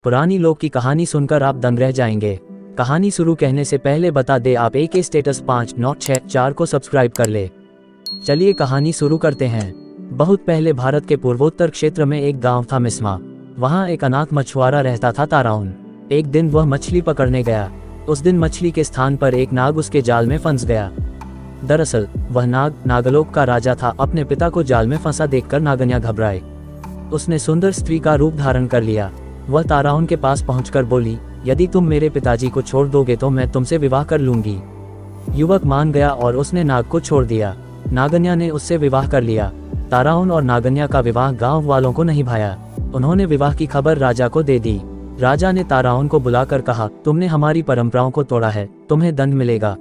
पुरानी लोग की कहानी सुनकर आप दंग रह जाएंगे। कहानी शुरू कहने से पहले बता दे आप AK स्टेटस 596 को सब्सक्राइब कर ले। चलिए कहानी शुरू करते हैं। बहुत पहले भारत के पूर्वोत्तर क्षेत्र में एक गांव था मिस्मा। वहां एक अनाथ मछुआरा रहता था ताराउन। एक दिन वह मछली पकड़ने गया। उस दिन मछली के स्थान पर एक नाग उसके जाल में फंस गया। दरअसल वह नाग नागलोक का राजा था। अपने पिता को जाल में फंसा देखकर नागन्या घबराए। उसने सुंदर स्त्री का रूप धारण कर लिया। वह ताराउन के पास पहुंचकर बोली, यदि तुम मेरे पिताजी को छोड़ दोगे तो मैं तुमसे विवाह कर लूंगी। युवक मान गया और उसने नाग को छोड़ दिया। नागन्या ने उससे विवाह कर लिया। ताराउन और नागन्या का विवाह गांव वालों को नहीं भाया। उन्होंने विवाह की खबर राजा को दे दी। राजा ने ताराउन को बुलाकर कहा, तुमने हमारी परंपराओं को तोड़ा है, तुम्हें दंड मिलेगा।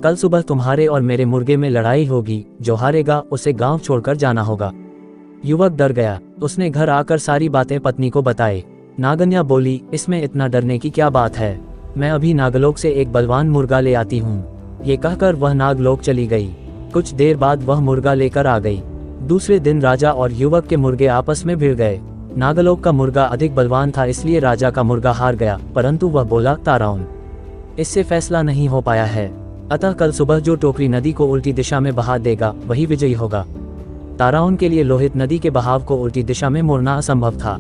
कल सुबह तुम्हारे और मेरे मुर्गे में लड़ाई होगी। जो हारेगा उसे गांव छोड़कर जाना होगा। युवक डर गया। उसने घर आकर सारी बातें पत्नी को बताई। नागन्या बोली, इसमें इतना डरने की क्या बात है, मैं अभी नागलोक से एक बलवान मुर्गा ले आती हूँ। ये कहकर वह नागलोक चली गई। कुछ देर बाद वह मुर्गा लेकर आ गई। दूसरे दिन राजा और युवक के मुर्गे आपस में भिड़ गए। नागलोक का मुर्गा अधिक बलवान था, इसलिए राजा का मुर्गा हार गया। परंतु वह बोला, ताराउन, इससे फैसला नहीं हो पाया है, अतः कल सुबह जो टोकरी नदी को उल्टी दिशा में बहा देगा वही विजयी होगा। ताराउन के लिए लोहित नदी के बहाव को उल्टी दिशा में मोड़ना असंभव था।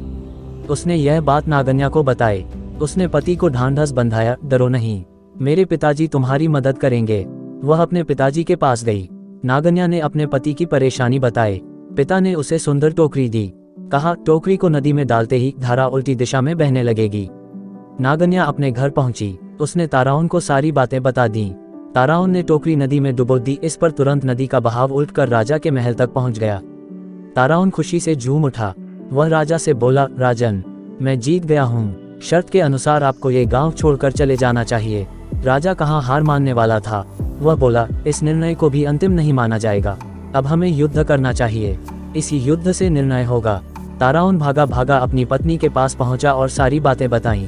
उसने यह बात नागन्या को बताई। उसने पति को ढांढस बंधाया, डरो नहीं, मेरे पिताजी तुम्हारी मदद करेंगे। वह अपने पिताजी के पास गई। नागन्या ने अपने पति की परेशानी बताई। पिता ने उसे सुंदर टोकरी दी। कहा, टोकरी को नदी में डालते ही धारा उल्टी दिशा में बहने लगेगी। नागन्या अपने घर पहुंची। उसने ताराउन को सारी बातें बता दी। ताराउन ने टोकरी नदी में डुबो दी। इस पर तुरंत नदी का बहाव उल्टकर राजा के महल तक पहुंच गया। ताराउन खुशी से झूम उठा। वह राजा से बोला, राजन, मैं जीत गया हूँ। शर्त के अनुसार आपको ये गांव छोड़कर चले जाना चाहिए। राजा कहाँ हार मानने वाला था। वह बोला, इस निर्णय को भी अंतिम नहीं माना जाएगा। अब हमें युद्ध करना चाहिए। इसी युद्ध से निर्णय होगा। ताराउन भागा भागा अपनी पत्नी के पास पहुंचा और सारी बातें बताईं।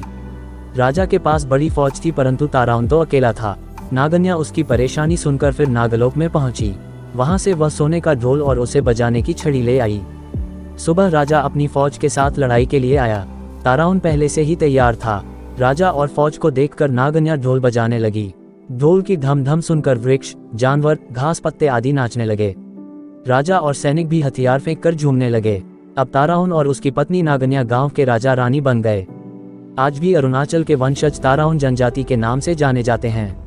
राजा के पास बड़ी फौज थी, परंतु ताराउन तो अकेला था। नागन्या उसकी परेशानी सुनकर फिर नागलोक में पहुंची। वहां से वह सोने का ढोल और उसे बजाने की छड़ी ले आई। सुबह राजा अपनी फौज के साथ लड़ाई के लिए आया। ताराउन पहले से ही तैयार था। राजा और फौज को देखकर नागन्या ढोल बजाने लगी। ढोल की धम धम सुनकर वृक्ष, जानवर, घास पत्ते आदि नाचने लगे। राजा और सैनिक भी हथियार फेंककर झूमने लगे। अब ताराउन और उसकी पत्नी नागन्या गांव के राजा रानी बन गए। आज भी अरुणाचल के वंशज ताराउन जनजाति के नाम से जाने जाते हैं।